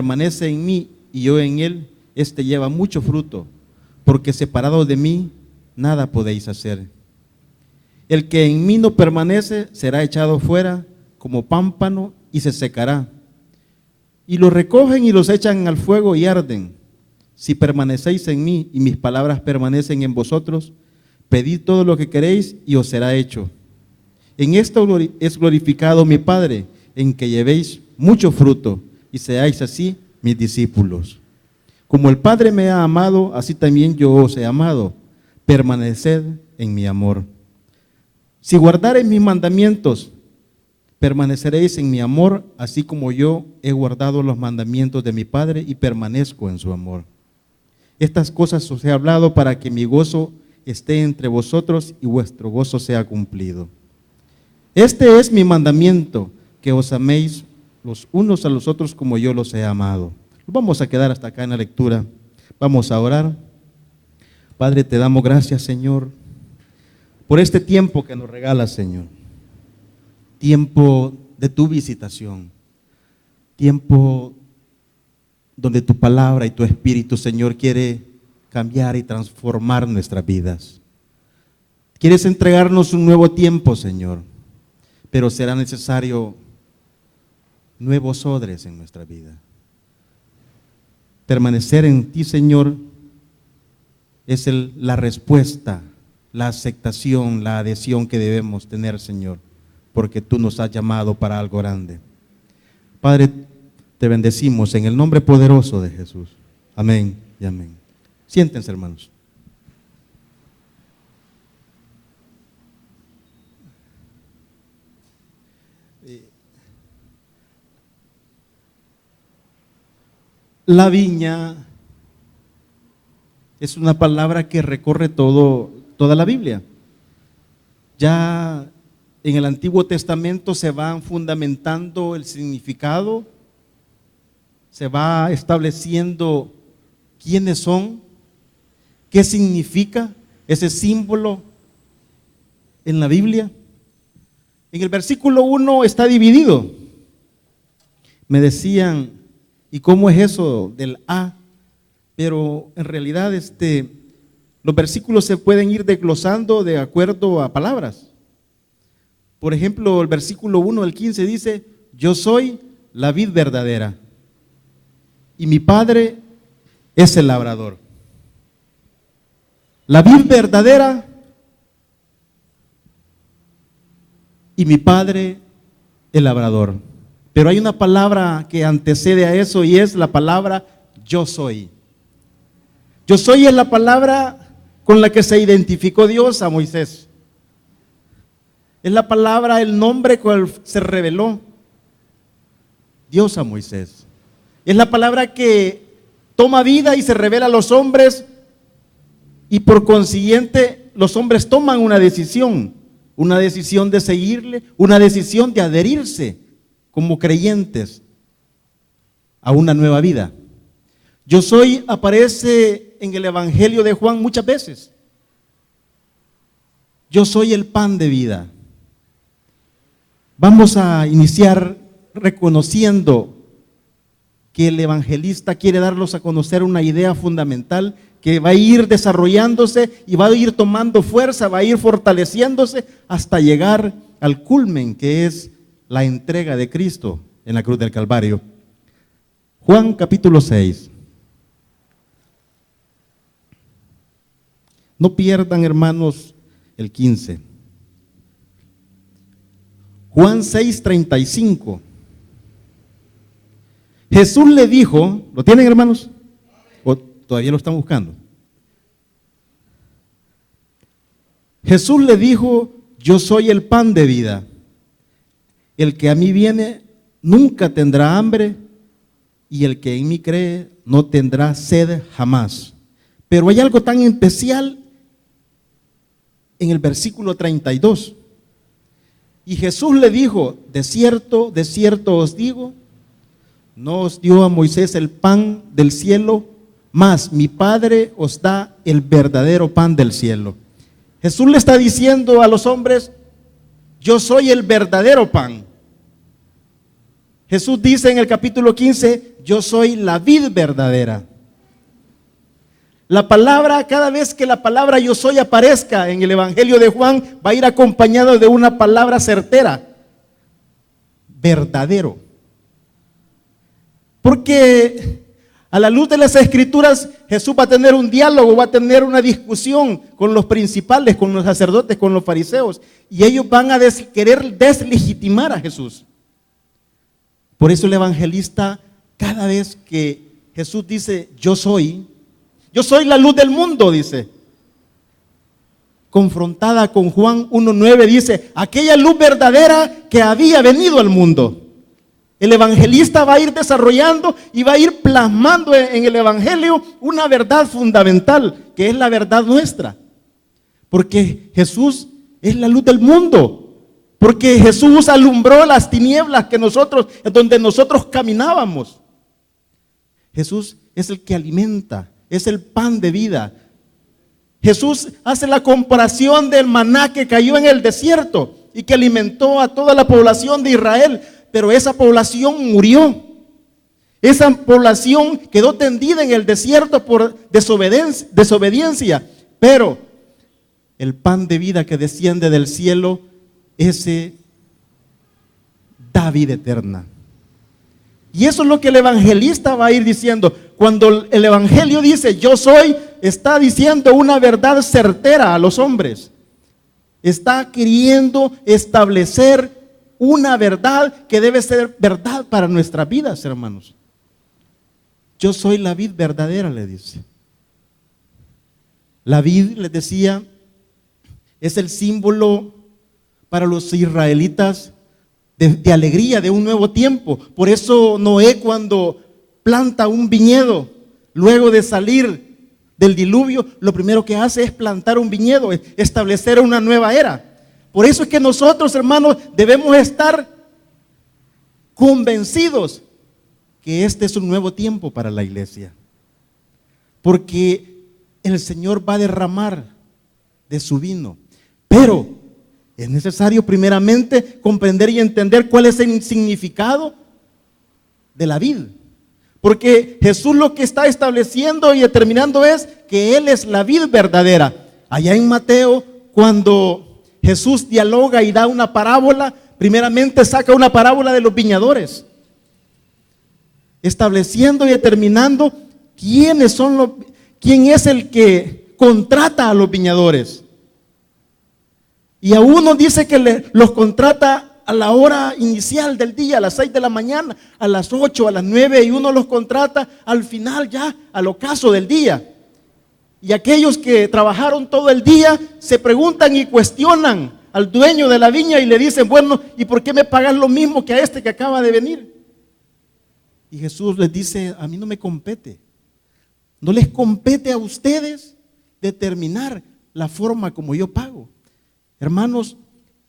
permanece en mí y yo en él, éste lleva mucho fruto, porque separado de mí, nada podéis hacer. El que en mí no permanece será echado fuera como pámpano y se secará. Y los recogen y los echan al fuego y arden. Si permanecéis en mí y mis palabras permanecen en vosotros, pedid todo lo que queréis y os será hecho. En esto es glorificado mi Padre, en que llevéis mucho fruto y seáis así mis discípulos. Como el Padre me ha amado, así también yo os he amado. Permaneced en mi amor. Si guardareis mis mandamientos, permaneceréis en mi amor, así como yo he guardado los mandamientos de mi Padre y permanezco en su amor. Estas cosas os he hablado para que mi gozo esté entre vosotros y vuestro gozo sea cumplido. Este es mi mandamiento, que os améis los unos a los otros como yo los he amado. Vamos a quedar hasta acá en la lectura. Vamos a orar. Padre, te damos gracias, Señor, por este tiempo que nos regalas, Señor. Tiempo de tu visitación. Tiempo donde tu palabra y tu espíritu, Señor, quiere cambiar y transformar nuestras vidas. Quieres entregarnos un nuevo tiempo, Señor, pero será necesario nuevos odres en nuestra vida. Permanecer en ti, Señor, es la respuesta, la aceptación, la adhesión que debemos tener, Señor, porque tú nos has llamado para algo grande. Padre, te bendecimos en el nombre poderoso de Jesús. Amén y amén. Siéntense, hermanos. La viña es una palabra que recorre toda la Biblia. Ya en el Antiguo Testamento se van fundamentando el significado, se va estableciendo quiénes son, qué significa ese símbolo en la Biblia. En el versículo 1 está dividido. Me decían, ¿y cómo es eso del A? Pero en realidad los versículos se pueden ir desglosando de acuerdo a palabras. Por ejemplo, el versículo 1 del 15 dice, yo soy la vid verdadera y mi Padre es el labrador. La vid verdadera y mi Padre el labrador. Pero hay una palabra que antecede a eso y es la palabra yo soy. Yo soy es la palabra con la que se identificó Dios a Moisés. Es la palabra, el nombre con el que se reveló Dios a Moisés. Es la palabra que toma vida y se revela a los hombres y por consiguiente los hombres toman una decisión de seguirle, una decisión de adherirse como creyentes a una nueva vida. Yo soy aparece en el Evangelio de Juan muchas veces. Yo soy el pan de vida. Vamos a iniciar reconociendo que el evangelista quiere darlos a conocer una idea fundamental que va a ir desarrollándose y va a ir tomando fuerza, va a ir fortaleciéndose hasta llegar al culmen que es la entrega de Cristo en la cruz del Calvario. Juan capítulo 6. No pierdan, hermanos, el 15. Juan 6:35. Jesús le dijo, ¿lo tienen, hermanos? ¿O todavía lo están buscando? Jesús le dijo, yo soy el pan de vida. El que a mí viene nunca tendrá hambre y el que en mí cree no tendrá sed jamás. Pero hay algo tan especial en el versículo 32. Y Jesús le dijo, de cierto os digo, no os dio a Moisés el pan del cielo, mas mi Padre os da el verdadero pan del cielo. Jesús le está diciendo a los hombres, yo soy el verdadero pan. Jesús dice en el capítulo 15, yo soy la vid verdadera. La palabra, cada vez que la palabra yo soy aparezca en el Evangelio de Juan, va a ir acompañado de una palabra certera, verdadero. Porque a la luz de las Escrituras, Jesús va a tener un diálogo, va a tener una discusión con los principales, con los sacerdotes, con los fariseos, y ellos van a querer deslegitimar a Jesús. Por eso el evangelista, cada vez que Jesús dice, yo soy la luz del mundo, dice, confrontada con Juan 1:9, dice, aquella luz verdadera que había venido al mundo. El evangelista va a ir desarrollando y va a ir plasmando en el evangelio una verdad fundamental, que es la verdad nuestra. Porque Jesús es la luz del mundo. Porque Jesús alumbró las tinieblas donde nosotros caminábamos. Jesús es el que alimenta, es el pan de vida. Jesús hace la comparación del maná que cayó en el desierto y que alimentó a toda la población de Israel. Pero esa población murió. Esa población quedó tendida en el desierto por desobediencia. Pero el pan de vida que desciende del cielo, ese da vida eterna. Y eso es lo que el evangelista va a ir diciendo. Cuando el evangelio dice yo soy, está diciendo una verdad certera a los hombres. Está queriendo establecer una verdad que debe ser verdad para nuestras vidas, hermanos. Yo soy la vid verdadera, le dice. La vid, les decía, es el símbolo para los israelitas de alegría, de un nuevo tiempo. Por eso Noé, cuando planta un viñedo, luego de salir del diluvio, lo primero que hace es plantar un viñedo, establecer una nueva era. Por eso es que nosotros, hermanos, debemos estar convencidos que este es un nuevo tiempo para la iglesia. Porque el Señor va a derramar de su vino. Pero es necesario primeramente comprender y entender cuál es el significado de la vid. Porque Jesús lo que está estableciendo y determinando es que Él es la vid verdadera. Allá en Mateo, cuando Jesús dialoga y da una parábola, primeramente saca una parábola de los viñadores, estableciendo y determinando quién es el que contrata a los viñadores. Y a uno dice que los contrata a la hora inicial del día, a las 6 de la mañana, a las 8, a las 9, y uno los contrata al final ya, al ocaso del día. Y aquellos que trabajaron todo el día se preguntan y cuestionan al dueño de la viña y le dicen, bueno, ¿y por qué me pagas lo mismo que a este que acaba de venir? Y Jesús les dice, a mí no me compete. No les compete a ustedes determinar la forma como yo pago. Hermanos,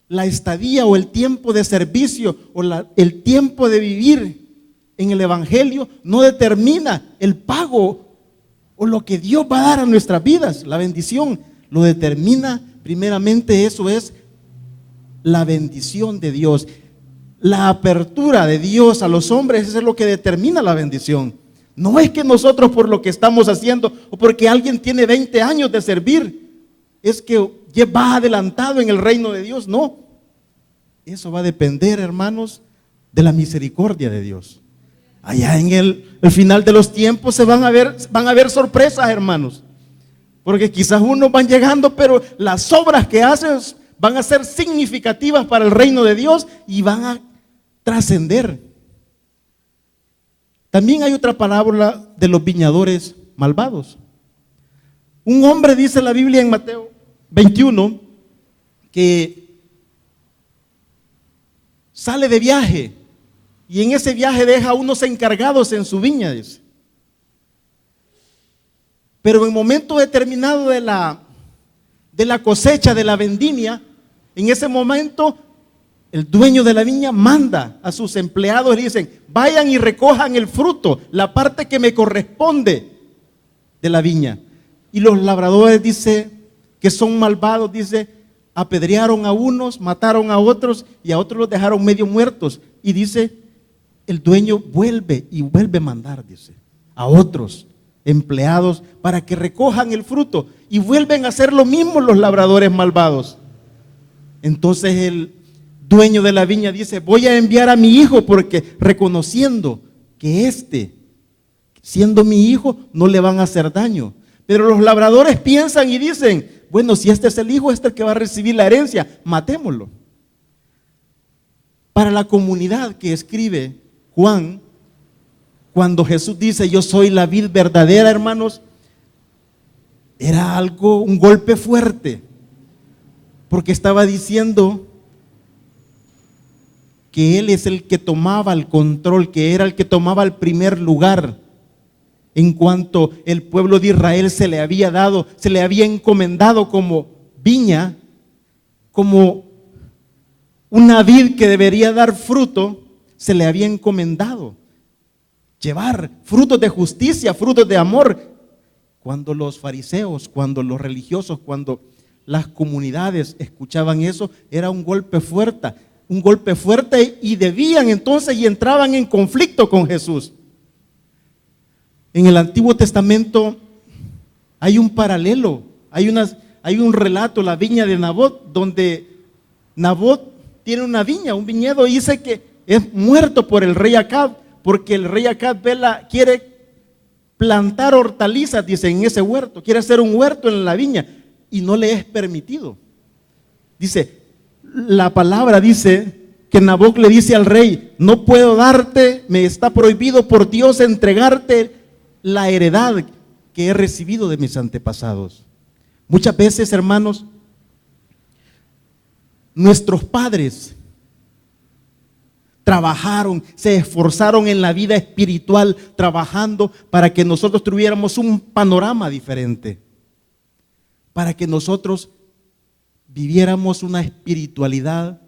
la estadía o el tiempo de servicio o el tiempo de vivir en el evangelio no determina el pago o lo que Dios va a dar a nuestras vidas. La bendición lo determina primeramente, eso es la bendición de Dios. La apertura de Dios a los hombres, eso es lo que determina la bendición. No es que nosotros por lo que estamos haciendo o porque alguien tiene 20 años de servir, es que ya va adelantado en el reino de Dios. No, eso va a depender, hermanos, de la misericordia de Dios. Allá en el final de los tiempos van a haber sorpresas, hermanos, porque quizás unos van llegando, pero las obras que hacen van a ser significativas para el reino de Dios y van a trascender. También hay otra parábola de los viñadores malvados. Un hombre, dice la Biblia en Mateo 21, que sale de viaje y en ese viaje deja a unos encargados en su viña, dice. Pero en momento determinado de la cosecha, de la vendimia, en ese momento el dueño de la viña manda a sus empleados y dicen, vayan y recojan el fruto, la parte que me corresponde de la viña. Y los labradores, dice, que son malvados, dice, apedrearon a unos, mataron a otros y a otros los dejaron medio muertos. Y dice el dueño vuelve y vuelve a mandar, dice, a otros empleados para que recojan el fruto, y vuelven a hacer lo mismo los labradores malvados. Entonces el dueño de la viña dice: voy a enviar a mi hijo, porque reconociendo que siendo mi hijo, no le van a hacer daño. Pero los labradores piensan y dicen: bueno, si este es el hijo, este es el que va a recibir la herencia, matémoslo. Para la comunidad que escribe Juan, cuando Jesús dice: yo soy la vid verdadera, hermanos, era un golpe fuerte, porque estaba diciendo que Él es el que tomaba el control, que era el que tomaba el primer lugar. En cuanto el pueblo de Israel se le había encomendado como viña, como una vid que debería dar fruto, se le había encomendado llevar frutos de justicia, frutos de amor. Cuando los fariseos, cuando los religiosos, cuando las comunidades escuchaban eso, era un golpe fuerte, y debían entonces y entraban en conflicto con Jesús. En el Antiguo Testamento hay un paralelo, hay un relato, la viña de Nabot, donde Nabot tiene una viña, un viñedo, y dice que es muerto por el rey Acab, porque el rey Acab quiere plantar hortalizas, dice, en ese huerto, quiere hacer un huerto en la viña, y no le es permitido. Dice, la palabra dice que Nabot le dice al rey: no puedo darte, me está prohibido por Dios entregarte la heredad que he recibido de mis antepasados. Muchas veces, hermanos, nuestros padres trabajaron, se esforzaron en la vida espiritual, trabajando para que nosotros tuviéramos un panorama diferente, para que nosotros viviéramos una espiritualidad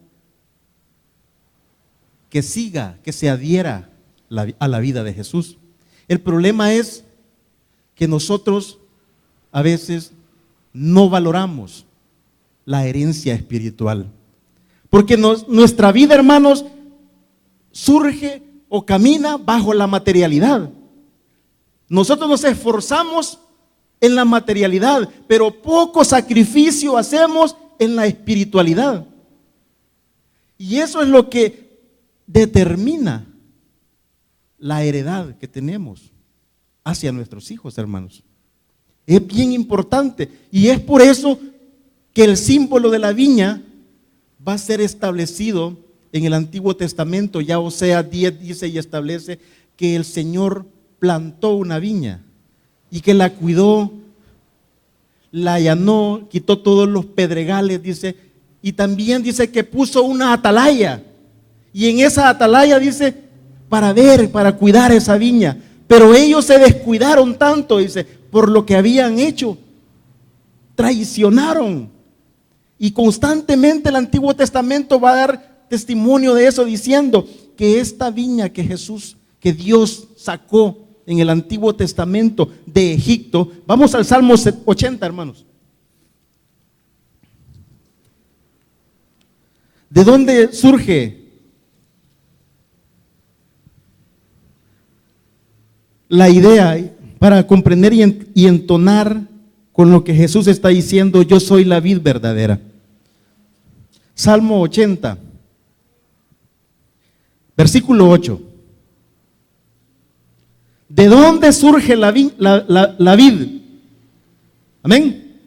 que se adhiera a la vida de Jesús. El problema es que nosotros a veces no valoramos la herencia espiritual, porque nuestra vida, hermanos, surge o camina bajo la materialidad. Nosotros nos esforzamos en la materialidad, pero poco sacrificio hacemos en la espiritualidad. Y eso es lo que determina la heredad que tenemos hacia nuestros hijos, hermanos. Es bien importante, y es por eso que el símbolo de la viña va a ser establecido en el Antiguo Testamento. Ya Oseas 10 dice y establece que el Señor plantó una viña y que la cuidó, la allanó, quitó todos los pedregales, dice, y también dice que puso una atalaya, y en esa atalaya dice para cuidar esa viña. Pero ellos se descuidaron tanto, dice, por lo que habían hecho, traicionaron. Y constantemente el Antiguo Testamento va a dar testimonio de eso, diciendo que esta viña que Dios sacó en el Antiguo Testamento de Egipto. Vamos al Salmo 80, hermanos. ¿De dónde surge la idea para comprender y entonar con lo que Jesús está diciendo? Yo soy la vid verdadera. Salmo 80, versículo 8. ¿De dónde surge la vid? Amén.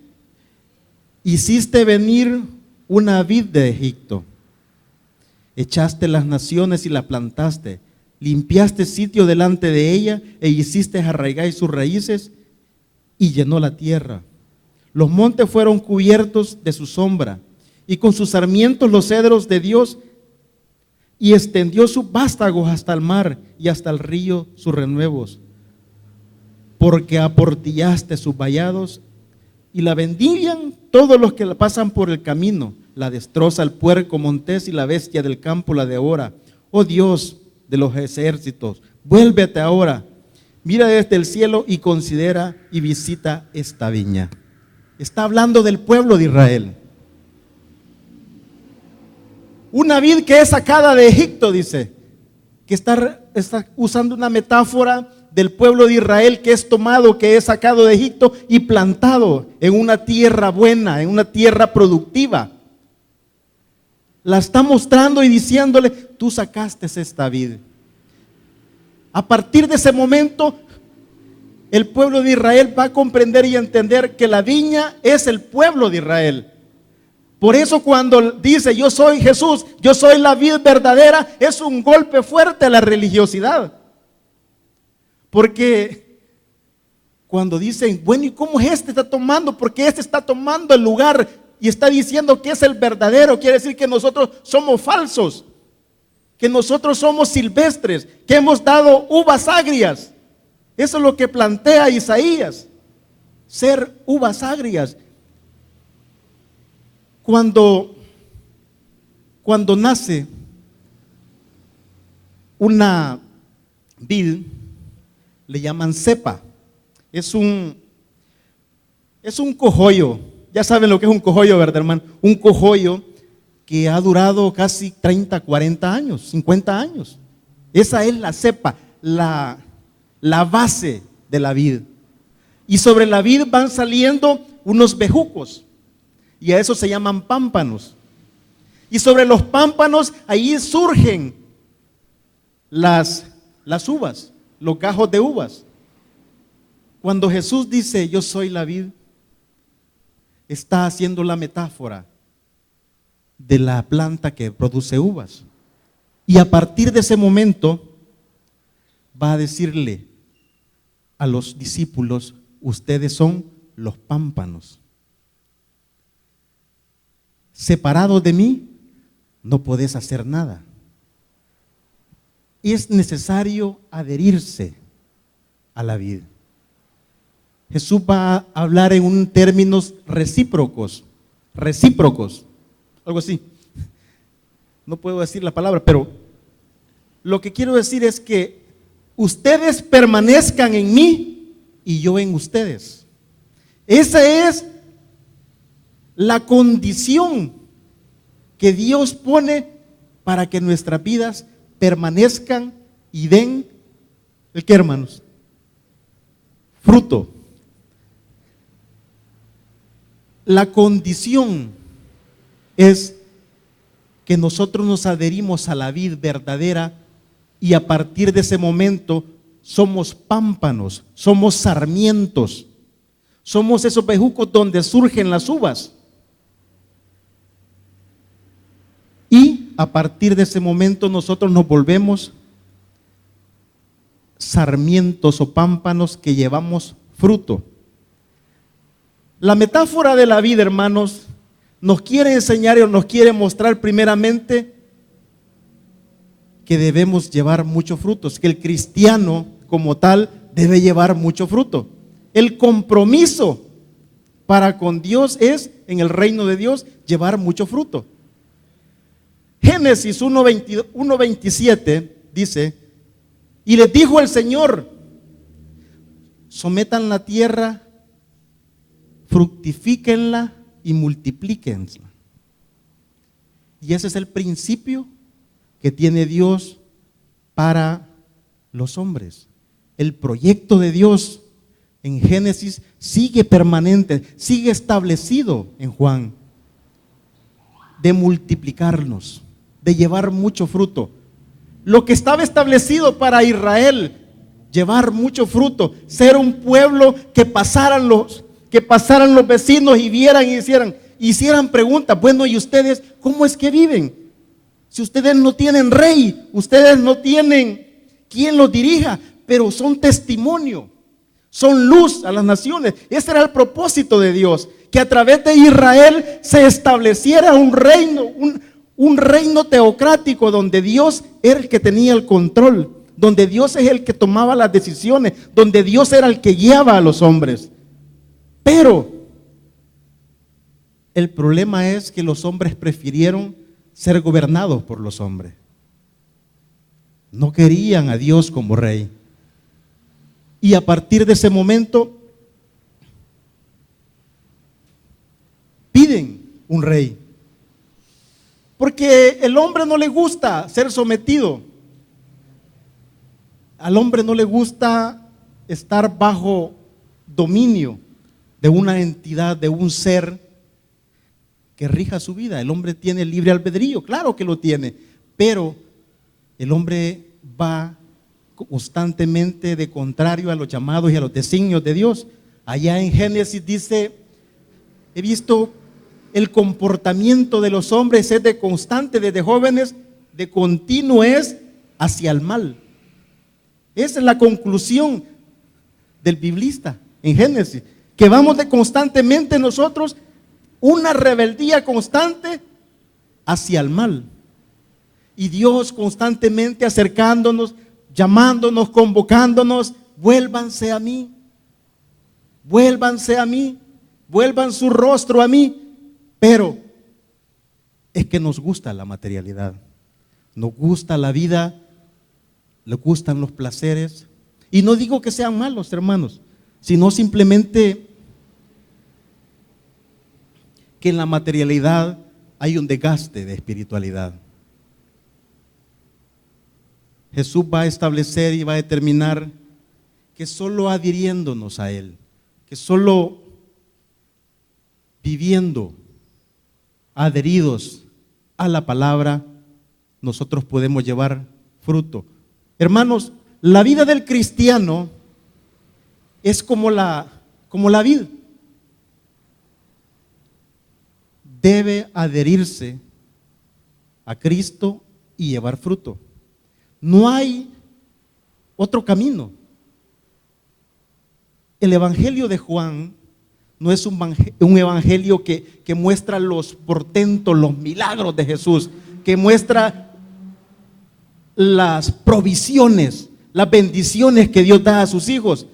Hiciste venir una vid de Egipto, echaste las naciones y la plantaste, limpiaste sitio delante de ella e hiciste arraigar sus raíces y llenó la tierra. Los montes fueron cubiertos de su sombra y con sus sarmientos los cedros de Dios, y extendió sus vástagos hasta el mar y hasta el río sus renuevos. Porque aportillaste sus vallados y la vendillan todos los que la pasan por el camino. La destroza el puerco montés y la bestia del campo la devora. Oh Dios de los ejércitos, vuélvete ahora, mira desde el cielo y considera y visita esta viña. Está hablando del pueblo de Israel. Una vid que es sacada de Egipto, dice, que está usando una metáfora del pueblo de Israel que es tomado, que es sacado de Egipto y plantado en una tierra buena, en una tierra productiva. La está mostrando y diciéndole, tú sacaste esta vid. A partir de ese momento, el pueblo de Israel va a comprender y entender que la viña es el pueblo de Israel. Por eso cuando dice, yo soy Jesús, yo soy la vid verdadera, es un golpe fuerte a la religiosidad. Porque cuando dicen, bueno, ¿y cómo este está tomando? Porque este está tomando el lugar y está diciendo que es el verdadero. Quiere decir que nosotros somos falsos, que nosotros somos silvestres, que hemos dado uvas agrias. Eso es lo que plantea Isaías, ser uvas agrias. Cuando nace una vid, le llaman cepa. Es un cogollo. Ya saben lo que es un cogollo, ¿verdad, hermano? Un cogollo que ha durado casi 30, 40 años, 50 años. Esa es la cepa, la base de la vid. Y sobre la vid van saliendo unos bejucos. Y a eso se llaman pámpanos. Y sobre los pámpanos, ahí surgen las uvas, los gajos de uvas. Cuando Jesús dice, yo soy la vid, está haciendo la metáfora de la planta que produce uvas. Y a partir de ese momento, va a decirle a los discípulos, ustedes son los pámpanos. Separados de mí, no podés hacer nada. Es necesario adherirse a la vid. Jesús va a hablar en términos recíprocos, algo así. No puedo decir la palabra, pero lo que quiero decir es que ustedes permanezcan en mí y yo en ustedes. Esa es la condición que Dios pone para que nuestras vidas permanezcan y den, ¿el qué, hermanos? Fruto. La condición es que nosotros nos adherimos a la vid verdadera y a partir de ese momento somos pámpanos, somos sarmientos, somos esos bejucos donde surgen las uvas. Y a partir de ese momento nosotros nos volvemos sarmientos o pámpanos que llevamos fruto. La metáfora de la vida, hermanos, nos quiere enseñar o nos quiere mostrar primeramente que debemos llevar muchos frutos, que el cristiano como tal debe llevar mucho fruto. El compromiso para con Dios es, en el reino de Dios, llevar mucho fruto. Génesis 1:27 dice, y les dijo el Señor, sometan la tierra, fructifíquenla y multiplíquenla. Y ese es el principio que tiene Dios para los hombres. El proyecto de Dios en Génesis sigue permanente, sigue establecido en Juan, de multiplicarnos, de llevar mucho fruto. Lo que estaba establecido para Israel, llevar mucho fruto, ser un pueblo que pasaran los vecinos y vieran y hicieran preguntas. Bueno, ¿y ustedes cómo es que viven? Si ustedes no tienen rey, ustedes no tienen quien los dirija, pero son testimonio, son luz a las naciones. Ese era el propósito de Dios, que a través de Israel se estableciera un reino teocrático donde Dios era el que tenía el control, donde Dios es el que tomaba las decisiones, donde Dios era el que guiaba a los hombres. Pero el problema es que los hombres prefirieron ser gobernados por los hombres. No querían a Dios como rey. Y a partir de ese momento piden un rey. Porque el hombre no le gusta ser sometido. Al hombre no le gusta estar bajo dominio de una entidad, de un ser que rija su vida. El hombre tiene libre albedrío, claro que lo tiene, pero el hombre va constantemente de contrario a los llamados y a los designios de Dios. Allá en Génesis dice: he visto el comportamiento de los hombres es de constante, desde jóvenes, de continuo es hacia el mal. Esa es la conclusión del biblista en Génesis, que vamos de constantemente nosotros una rebeldía constante hacia el mal. Y Dios constantemente acercándonos, llamándonos, convocándonos: vuélvanse a mí, vuélvanse a mí, vuelvan su rostro a mí. Pero es que nos gusta la materialidad, nos gusta la vida, nos gustan los placeres. Y no digo que sean malos, hermanos, sino simplemente que en la materialidad hay un desgaste de espiritualidad. Jesús va a establecer y va a determinar que solo adhiriéndonos a Él, que solo viviendo adheridos a la palabra, nosotros podemos llevar fruto. Hermanos, la vida del cristiano es como la vid. Debe adherirse a Cristo y llevar fruto. No hay otro camino. El Evangelio de Juan no es un evangelio que muestra los portentos, los milagros de Jesús, que muestra las provisiones, las bendiciones que Dios da a sus hijos.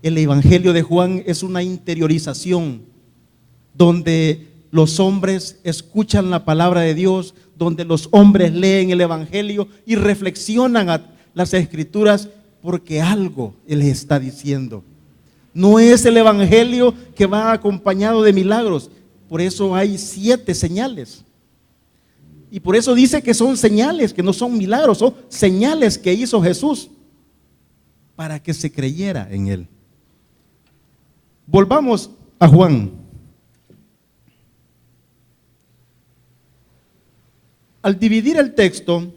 El Evangelio de Juan es una interiorización donde los hombres escuchan la palabra de Dios, donde los hombres leen el Evangelio y reflexionan a las Escrituras porque algo Él les está diciendo. No es el Evangelio que va acompañado de milagros. Por eso hay 7 señales. Y por eso dice que son señales, que no son milagros, son señales que hizo Jesús para que se creyera en Él. Volvamos a Juan. Al dividir el texto,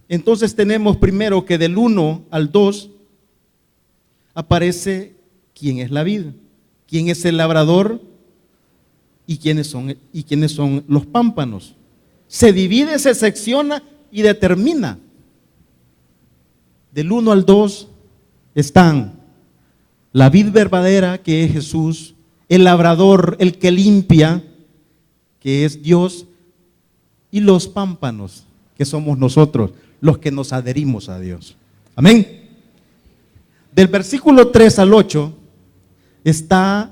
entonces tenemos primero que del 1 al 2 aparece quién es la vid, quién es el labrador y quiénes son los pámpanos. Se divide, se secciona y determina. Del 1 al 2 están la vid verdadera, que es Jesús; el labrador, el que limpia, que es Dios; y los pámpanos, que somos nosotros, los que nos adherimos a Dios. Amén. Del versículo 3 al 8 está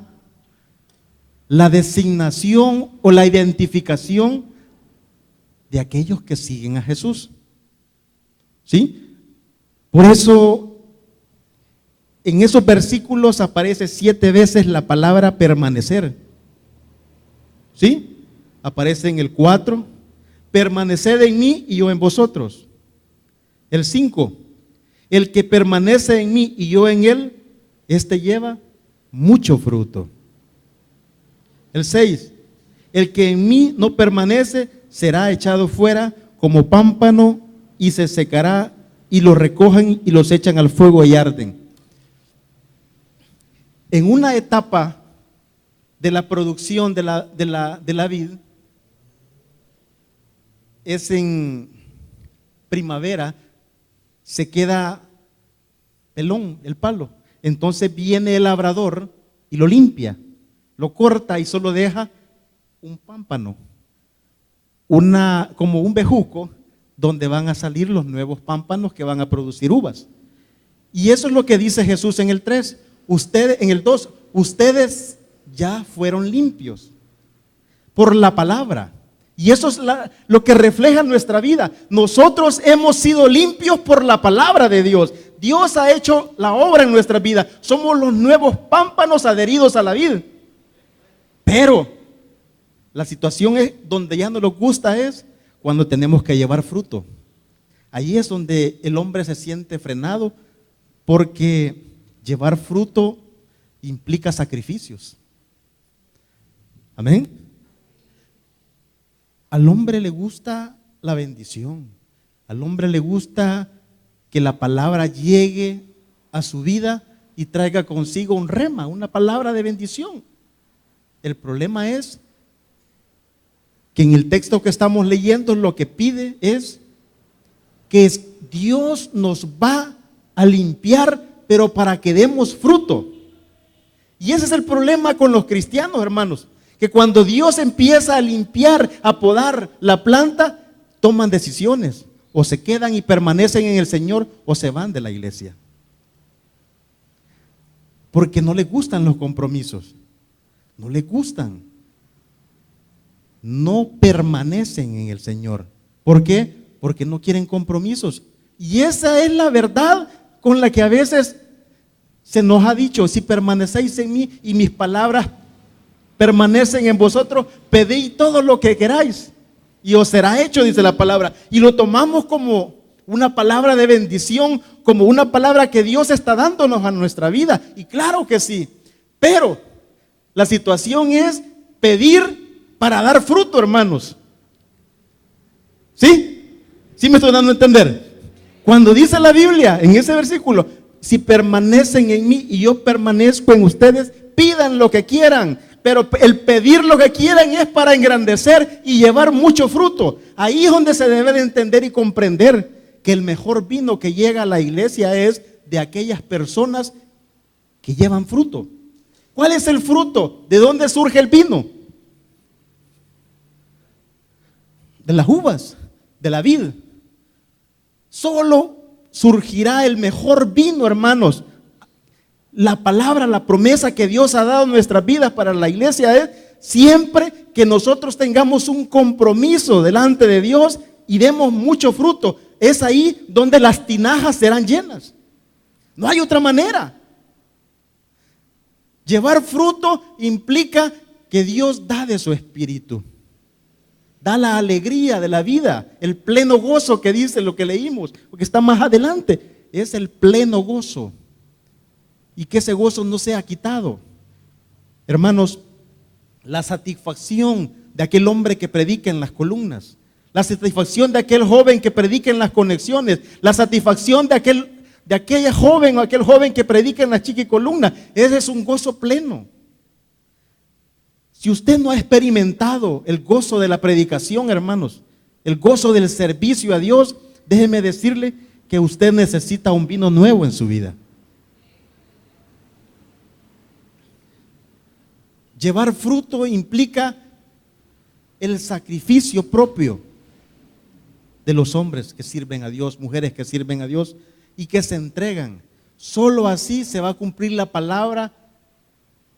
la designación o la identificación de aquellos que siguen a Jesús. ¿Sí? Por eso en esos versículos aparece 7 veces la palabra permanecer. ¿Sí? Aparece en el 4, permaneced en mí y yo en vosotros. El 5, el que permanece en mí y yo en él, este lleva mucho fruto. El 6, el que en mí no permanece será echado fuera como pámpano y se secará, y lo recogen y los echan al fuego y arden. En una etapa de la producción de la vid, es en primavera, se queda pelón el palo. Entonces viene el labrador y lo limpia, lo corta y solo deja un pámpano, como un bejuco, donde van a salir los nuevos pámpanos que van a producir uvas. Y eso es lo que dice Jesús en el 3. En el 2, ustedes ya fueron limpios por la palabra. Y eso es lo que refleja nuestra vida. Nosotros hemos sido limpios por la palabra de Dios. Dios ha hecho la obra en nuestra vida. Somos los nuevos pámpanos adheridos a la vid. Pero la situación es donde ya no nos gusta es cuando tenemos que llevar fruto. Ahí es donde el hombre se siente frenado, porque llevar fruto implica sacrificios. Amén. Al hombre le gusta la bendición, al hombre le gusta que la palabra llegue a su vida y traiga consigo un rema, una palabra de bendición. El problema es que en el texto que estamos leyendo lo que pide es que Dios nos va a limpiar, pero para que demos fruto. Y ese es el problema con los cristianos, hermanos, que cuando Dios empieza a limpiar, a podar la planta, toman decisiones, o se quedan y permanecen en el Señor, o se van de la iglesia. Porque no les gustan los compromisos, no les gustan, no permanecen en el Señor. ¿Por qué? Porque no quieren compromisos. Y esa es la verdad con la que a veces se nos ha dicho: si permanecéis en mí y mis palabras permanecen en vosotros, pedid todo lo que queráis y os será hecho, dice la palabra. Y lo tomamos como una palabra de bendición, como una palabra que Dios está dándonos a nuestra vida. Y claro que sí, pero la situación es pedir para dar fruto, hermanos. ¿Sí? ¿Sí me estoy dando a entender? Cuando dice la Biblia en ese versículo: si permanecen en mí y yo permanezco en ustedes, pidan lo que quieran. Pero el pedir lo que quieran es para engrandecer y llevar mucho fruto. Ahí es donde se debe de entender y comprender que el mejor vino que llega a la iglesia es de aquellas personas que llevan fruto. ¿Cuál es el fruto? ¿De dónde surge el vino? De las uvas, de la vid. Solo surgirá el mejor vino, hermanos. La palabra, la promesa que Dios ha dado en nuestras vidas para la iglesia es siempre que nosotros tengamos un compromiso delante de Dios y demos mucho fruto. Es ahí donde las tinajas serán llenas. No hay otra manera. Llevar fruto implica que Dios da de su espíritu. Da la alegría de la vida, el pleno gozo que dice lo que leímos, porque está más adelante. Es el pleno gozo. Y que ese gozo no sea quitado. Hermanos, la satisfacción de aquel hombre que predica en las columnas, la satisfacción de aquel joven que predica en las conexiones, la satisfacción de aquella joven o aquel joven que predica en la chiquicolumna, ese es un gozo pleno. Si usted no ha experimentado el gozo de la predicación, hermanos, el gozo del servicio a Dios, déjeme decirle que usted necesita un vino nuevo en su vida. Llevar fruto implica el sacrificio propio de los hombres que sirven a Dios, mujeres que sirven a Dios y que se entregan. Solo así se va a cumplir la palabra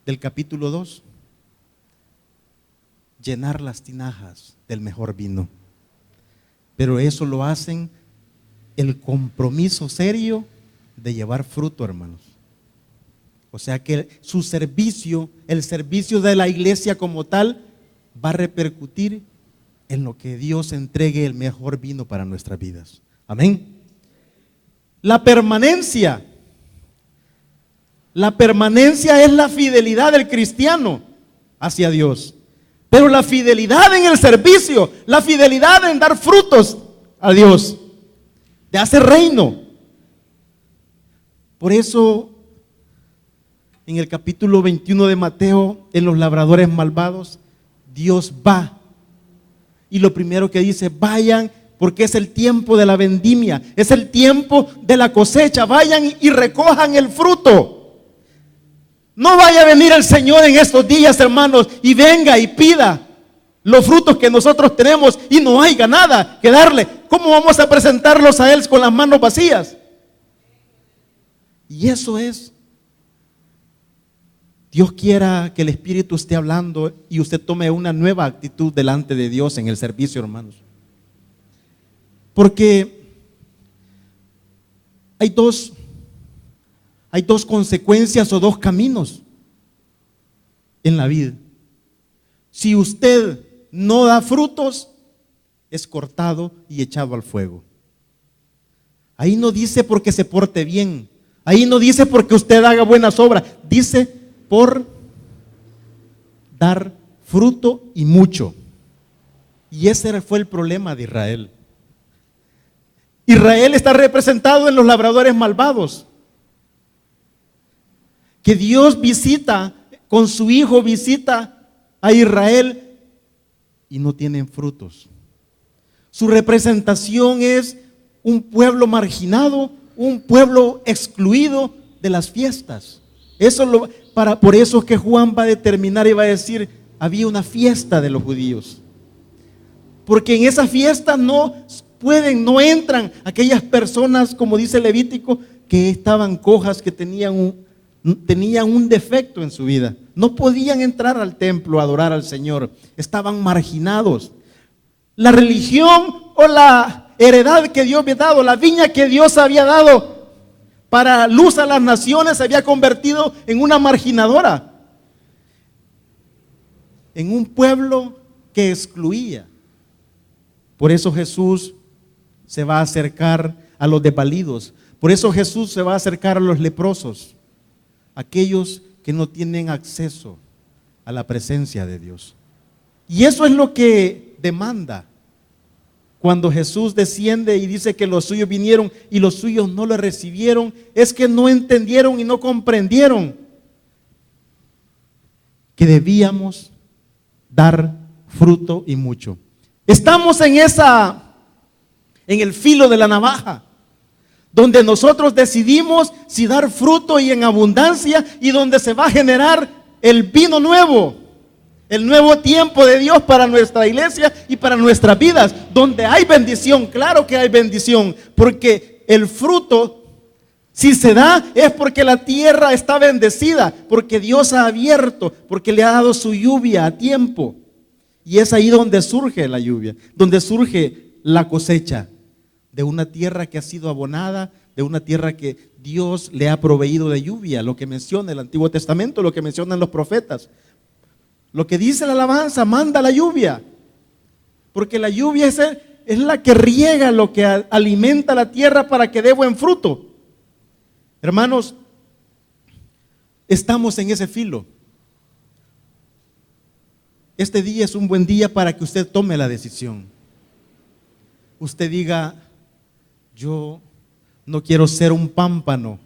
del capítulo 2. Llenar las tinajas del mejor vino. Pero eso lo hacen el compromiso serio de llevar fruto, hermanos. O sea que su servicio, el servicio de la iglesia como tal, va a repercutir en lo que Dios entregue el mejor vino para nuestras vidas. Amén. La permanencia es la fidelidad del cristiano hacia Dios. Pero la fidelidad en el servicio, la fidelidad en dar frutos a Dios, de hacer reino. Por eso, en el capítulo 21 de Mateo, en los labradores malvados, Dios va. Y lo primero que dice: vayan, porque es el tiempo de la vendimia, es el tiempo de la cosecha. Vayan y recojan el fruto. No vaya a venir el Señor en estos días, hermanos, y venga y pida los frutos que nosotros tenemos y no haya nada que darle. ¿Cómo vamos a presentarlos a Él con las manos vacías? Y eso es. Dios quiera que el Espíritu esté hablando y usted tome una nueva actitud delante de Dios en el servicio, hermanos. Porque hay dos consecuencias o dos caminos en la vida. Si usted no da frutos, es cortado y echado al fuego. Ahí no dice porque se porte bien. Ahí no dice porque usted haga buenas obras, dice por dar fruto y mucho. Y ese fue el problema de Israel. Israel está representado en los labradores malvados, que Dios visita, con su Hijo visita a Israel y no tienen frutos. Su representación es un pueblo marginado, un pueblo excluido de las fiestas. Por eso es que Juan va a determinar y va a decir, había una fiesta de los judíos. Porque en esa fiesta no entran aquellas personas, como dice Levítico, que estaban cojas, que tenían un defecto en su vida. No podían entrar al templo a adorar al Señor. Estaban marginados. La religión o la heredad que Dios había dado, la viña que Dios había dado para luz a las naciones, se había convertido en una marginadora, en un pueblo que excluía. Por eso Jesús se va a acercar a los desvalidos. Por eso Jesús se va a acercar a los leprosos, aquellos que no tienen acceso a la presencia de Dios. Y eso es lo que demanda cuando Jesús desciende y dice que los suyos vinieron y los suyos no lo recibieron. Es que no entendieron y no comprendieron que debíamos dar fruto y mucho. Estamos en el filo de la navaja, donde nosotros decidimos si dar fruto y en abundancia, y donde se va a generar el vino nuevo, el nuevo tiempo de Dios para nuestra iglesia y para nuestras vidas, donde hay bendición. Claro que hay bendición, porque el fruto, si se da, es porque la tierra está bendecida, porque Dios ha abierto, porque le ha dado su lluvia a tiempo. Y es ahí donde surge la lluvia, donde surge la cosecha de una tierra que ha sido abonada, de una tierra que Dios le ha proveído de lluvia, lo que menciona el Antiguo Testamento, lo que mencionan los profetas. Lo que dice la alabanza, manda la lluvia, porque la lluvia es la que riega, lo que alimenta la tierra para que dé buen fruto. Hermanos, estamos en ese filo. Este día es un buen día para que usted tome la decisión. Usted diga, yo no quiero ser un pámpano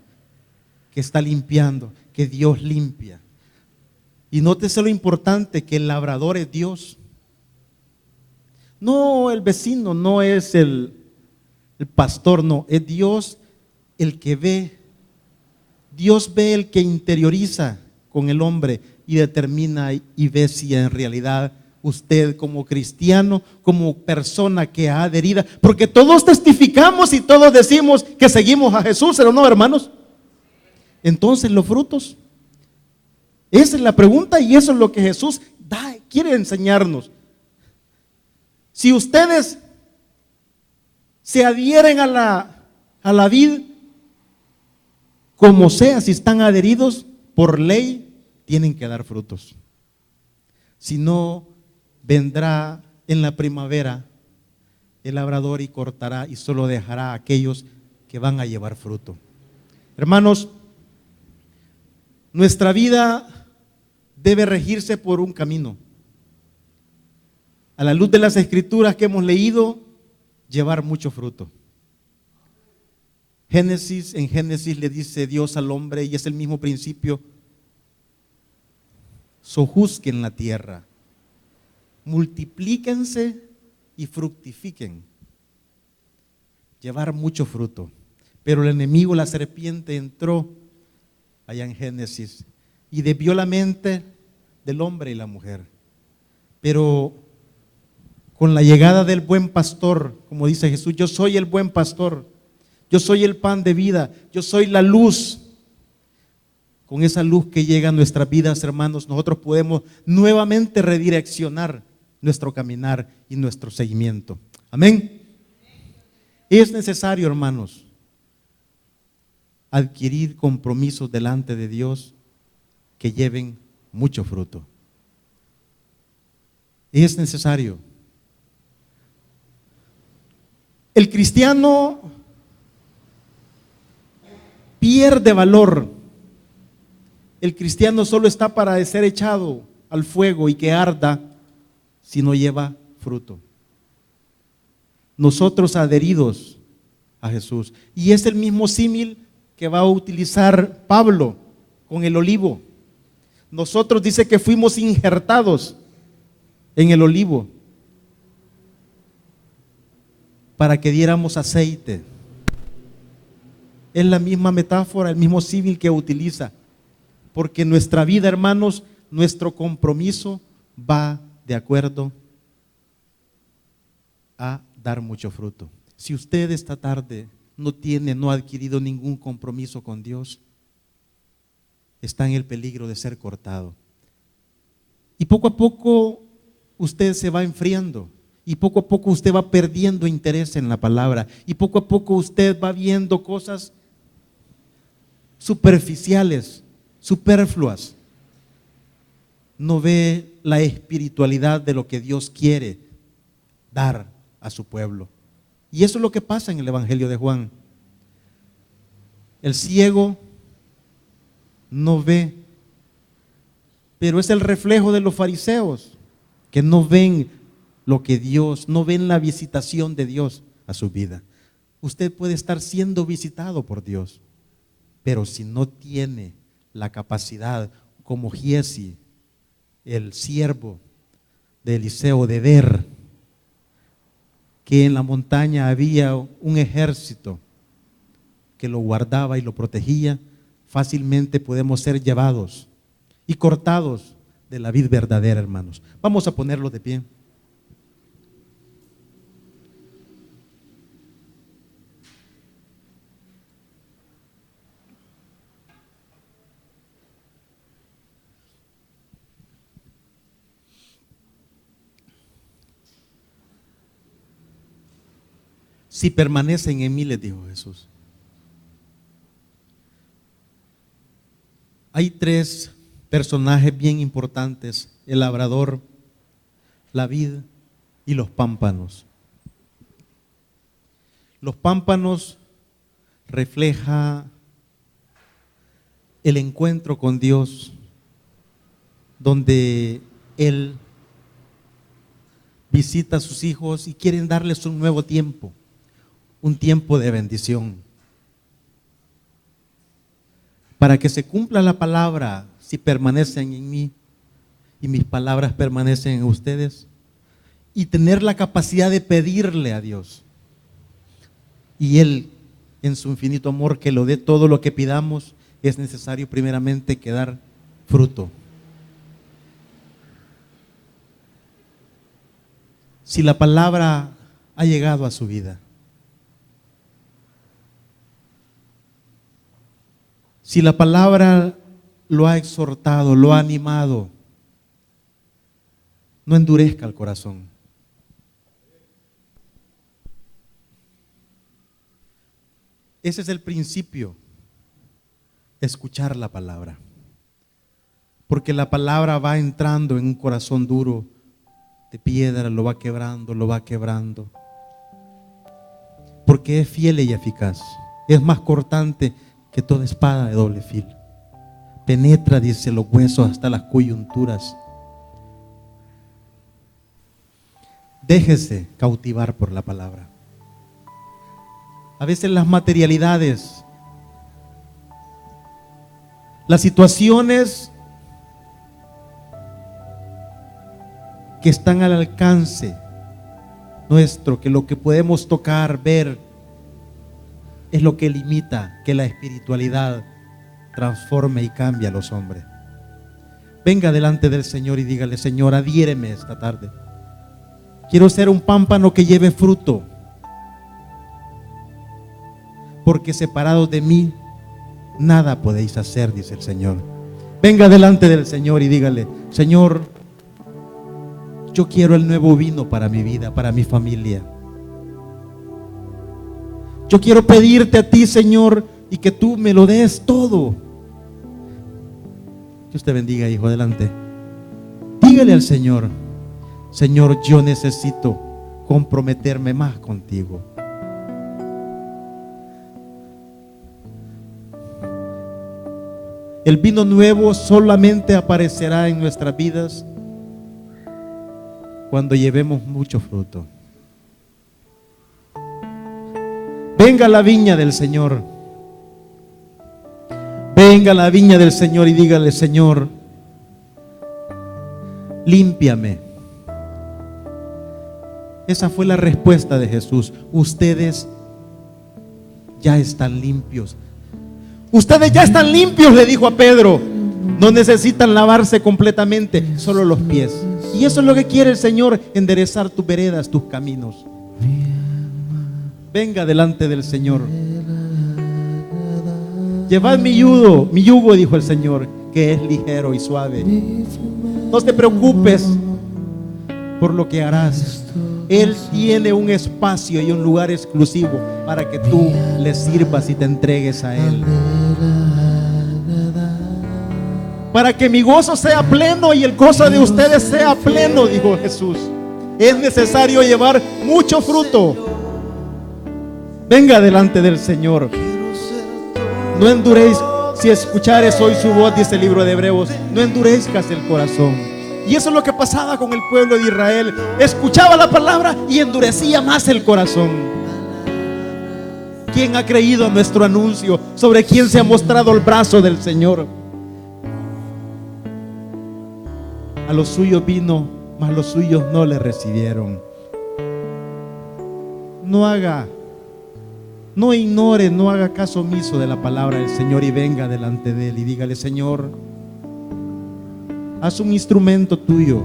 que está limpiando, que Dios limpia. Y nótese lo importante, que el labrador es Dios. No el vecino, no es el pastor, no, es Dios el que ve. Dios ve el que interioriza con el hombre y determina y ve si en realidad usted como cristiano, como persona que ha adherida, porque todos testificamos y todos decimos que seguimos a Jesús, ¿pero no, hermanos? Entonces los frutos, esa es la pregunta y eso es lo que Jesús quiere enseñarnos. Si ustedes se adhieren a la vid, como sea, si están adheridos por ley, tienen que dar frutos. Si no, vendrá en la primavera el labrador y cortará y solo dejará a aquellos que van a llevar fruto. Hermanos, nuestra vida debe regirse por un camino. A la luz de las escrituras que hemos leído, llevar mucho fruto. En Génesis le dice Dios al hombre, y es el mismo principio: sojuzguen la tierra, multiplíquense y fructifiquen. Llevar mucho fruto. Pero el enemigo, la serpiente, entró allá en Génesis y desvió la mente del hombre y la mujer. Pero con la llegada del buen pastor, como dice Jesús, yo soy el buen pastor, yo soy el pan de vida, yo soy la luz. Con esa luz que llega a nuestras vidas, hermanos, nosotros podemos nuevamente redireccionar nuestro caminar y nuestro seguimiento. Amén. Es necesario, hermanos, adquirir compromisos delante de Dios que lleven mucho fruto. Es necesario. El cristiano pierde valor. El cristiano solo está para ser echado al fuego y que arda si no lleva fruto. Nosotros adheridos a Jesús. Y es el mismo símil que va a utilizar Pablo con el olivo. Nosotros dice que fuimos injertados en el olivo para que diéramos aceite. Es la misma metáfora, el mismo símil que utiliza. Porque nuestra vida, hermanos, nuestro compromiso va de acuerdo a dar mucho fruto. Si usted esta tarde no ha adquirido ningún compromiso con Dios, está en el peligro de ser cortado. Y poco a poco usted se va enfriando. Y poco a poco usted va perdiendo interés en la palabra. Y poco a poco usted va viendo cosas superficiales, superfluas. No ve la espiritualidad de lo que Dios quiere dar a su pueblo. Y eso es lo que pasa en el Evangelio de Juan. El ciego no ve, pero es el reflejo de los fariseos que no ven lo que Dios, no ven la visitación de Dios a su vida. Usted puede estar siendo visitado por Dios, pero si no tiene la capacidad, como Giesi, el siervo de Eliseo, de ver que en la montaña había un ejército que lo guardaba y lo protegía, fácilmente podemos ser llevados y cortados de la vid verdadera, hermanos. Vamos a ponerlo de pie. Si permanecen en mí, les dijo Jesús. Hay tres personajes bien importantes: el labrador, la vid y los pámpanos. Los pámpanos refleja el encuentro con Dios, donde Él visita a sus hijos y quieren darles un nuevo tiempo, un tiempo de bendición. Para que se cumpla la palabra, si permanecen en mí y mis palabras permanecen en ustedes, y tener la capacidad de pedirle a Dios. Y Él, en su infinito amor, que lo dé todo lo que pidamos, es necesario primeramente que dar fruto. Si la palabra ha llegado a su vida, si la palabra lo ha exhortado, lo ha animado, no endurezca el corazón. Ese es el principio, escuchar la palabra. Porque la palabra va entrando en un corazón duro de piedra, lo va quebrando, lo va quebrando. Porque es fiel y eficaz, es más cortante que toda espada de doble filo. Penetra, dice, los huesos hasta las coyunturas. Déjese cautivar por la palabra. A veces las materialidades, las situaciones que están al alcance nuestro, que lo que podemos tocar, ver, es lo que limita que la espiritualidad transforme y cambie a los hombres. Venga delante del Señor y dígale: Señor, adhiéreme esta tarde. Quiero ser un pámpano que lleve fruto, porque separados de mí nada podéis hacer, dice el Señor. Venga delante del Señor y dígale: Señor, yo quiero el nuevo vino para mi vida, para mi familia. Yo quiero pedirte a ti, Señor, y que tú me lo des todo. Dios te bendiga, hijo, adelante. Dígale al Señor: Señor, yo necesito comprometerme más contigo. El vino nuevo solamente aparecerá en nuestras vidas cuando llevemos mucho fruto. Venga a la viña del Señor. Venga a la viña del Señor y dígale: Señor, límpiame. Esa fue la respuesta de Jesús. Ustedes ya están limpios. Ustedes ya están limpios, le dijo a Pedro. No necesitan lavarse completamente, solo los pies. Y eso es lo que quiere el Señor: enderezar tus veredas, tus caminos. Venga delante del Señor. Llevad mi yugo, dijo el Señor, que es ligero y suave. No te preocupes por lo que harás. Él tiene un espacio y un lugar exclusivo para que tú le sirvas y te entregues a Él. Para que mi gozo sea pleno y el gozo de ustedes sea pleno, dijo Jesús, es necesario llevar mucho fruto. Venga delante del Señor. No enduréis, si escuchares hoy su voz, dice el libro de Hebreos, no endurezcas el corazón. Y eso es lo que pasaba con el pueblo de Israel. Escuchaba la palabra y endurecía más el corazón. ¿Quién ha creído a nuestro anuncio? ¿Sobre quién se ha mostrado el brazo del Señor? A los suyos vino, mas los suyos no le recibieron. No ignore, no haga caso omiso de la palabra del Señor y venga delante de Él y dígale: Señor, haz un instrumento tuyo.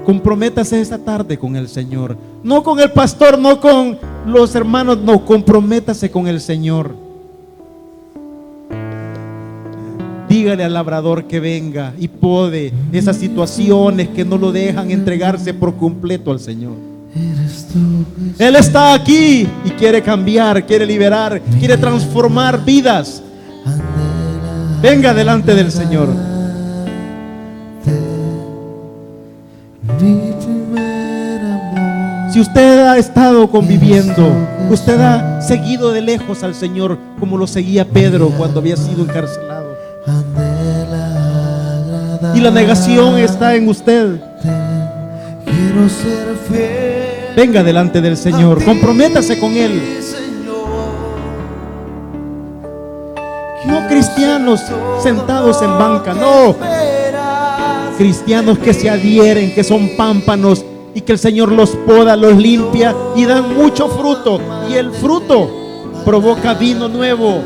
Comprométase esta tarde con el Señor. No con el pastor, no con los hermanos, no, comprométase con el Señor. Dígale al labrador que venga y pode esas situaciones que no lo dejan entregarse por completo al Señor. Él está aquí y quiere cambiar, quiere liberar, quiere transformar vidas. Venga delante del Señor. Si usted ha estado conviviendo, usted ha seguido de lejos al Señor como lo seguía Pedro cuando había sido encarcelado, y la negación está en usted, venga delante del Señor, comprométase con Él. No cristianos sentados en banca, no. Cristianos que se adhieren, que son pámpanos y que el Señor los poda, los limpia y dan mucho fruto. Y el fruto provoca vino nuevo,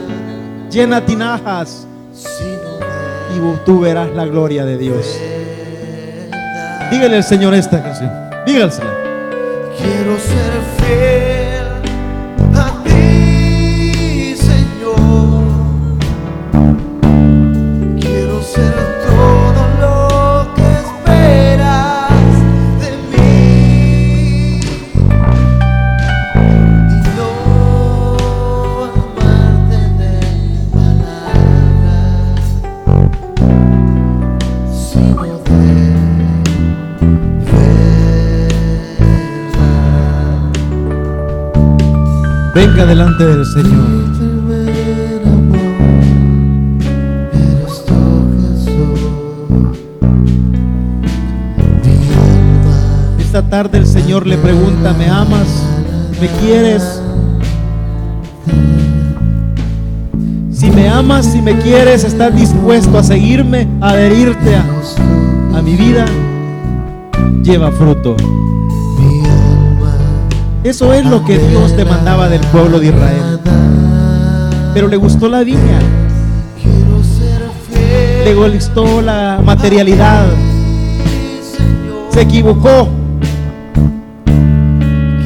llena tinajas y tú verás la gloria de Dios. Dígale al Señor esta canción, dígasela. Quiero ser fiel a ti, Señor. Quiero ser todo lo que esperas de mí y no amarte de palabras, sino de Venga delante del Señor. Esta tarde el Señor le pregunta: ¿me amas? ¿Me quieres? Si me amas, si me quieres, ¿estás dispuesto a seguirme, a adherirte a mi vida? Lleva fruto. Eso es lo que Dios demandaba del pueblo de Israel. Pero le gustó la viña, le gustó la materialidad, se equivocó.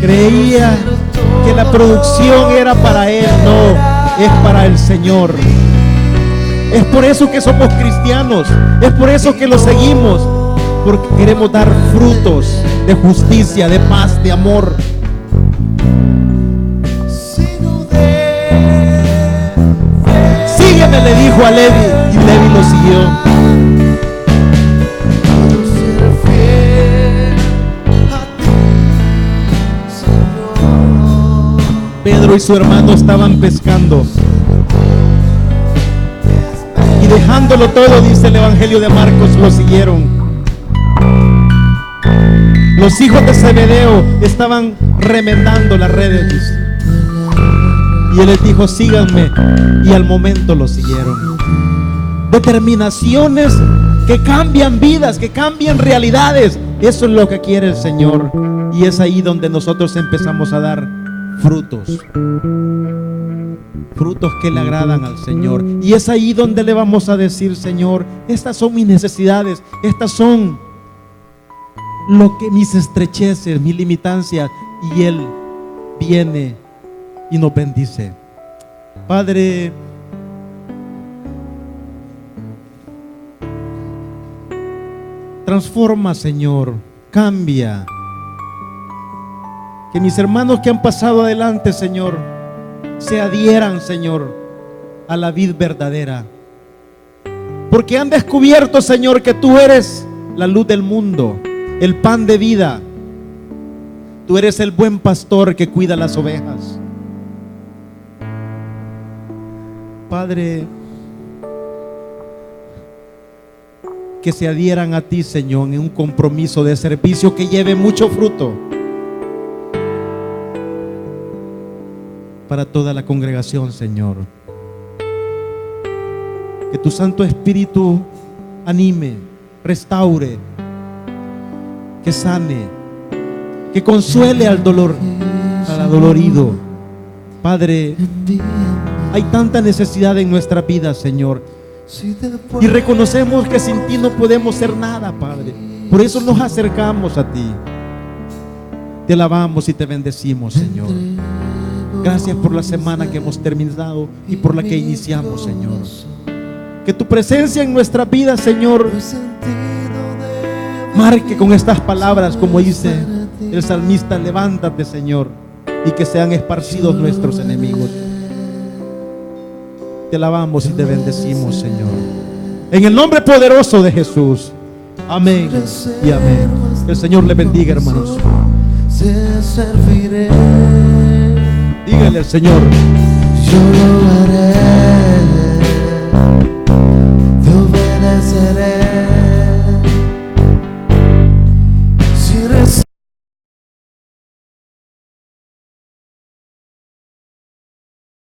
Creía que la producción era para él. No, es para el Señor. Es por eso que somos cristianos, es por eso que lo seguimos, porque queremos dar frutos de justicia, de paz, de amor. Sígueme, le dijo a Levi, y Levi lo siguió. Pedro y su hermano estaban pescando. dejándolo todo, dice el Evangelio de Marcos, lo siguieron. Los hijos de Zebedeo estaban remendando las redes, dice. Y él les dijo, síganme, y al momento lo siguieron. Determinaciones que cambian vidas, que cambian realidades. Eso es lo que quiere el Señor. Y es ahí donde nosotros empezamos a dar frutos. Frutos que le agradan al Señor. Y es ahí donde le vamos a decir, Señor, estas son mis necesidades, estas son mis estrecheces, mis limitancias. Y Él viene y nos bendice. Padre, transforma, Señor, cambia. Que mis hermanos que han pasado adelante, Señor, se adhieran, Señor, a la vid verdadera. Porque han descubierto, Señor, que tú eres la luz del mundo, el pan de vida. Tú eres el buen pastor que cuida las ovejas. Padre, que se adhieran a ti, Señor, en un compromiso de servicio que lleve mucho fruto para toda la congregación, Señor. Que tu Santo Espíritu anime, restaure, que sane, que consuele al adolorido. Padre, hay tanta necesidad en nuestra vida, Señor, y reconocemos que sin ti no podemos ser nada, Padre. Por eso nos acercamos a ti. Te alabamos y te bendecimos, Señor. Gracias por la semana que hemos terminado y por la que iniciamos, Señor. Que tu presencia en nuestra vida, Señor, marque con estas palabras, como dice el salmista: levántate, Señor, y que sean esparcidos nuestros enemigos. Te alabamos y te bendecimos, Señor, en el nombre poderoso de Jesús. Amén y amén. Que el Señor le bendiga, hermanos. Te serviré, Dígale al Señor: yo lo haré.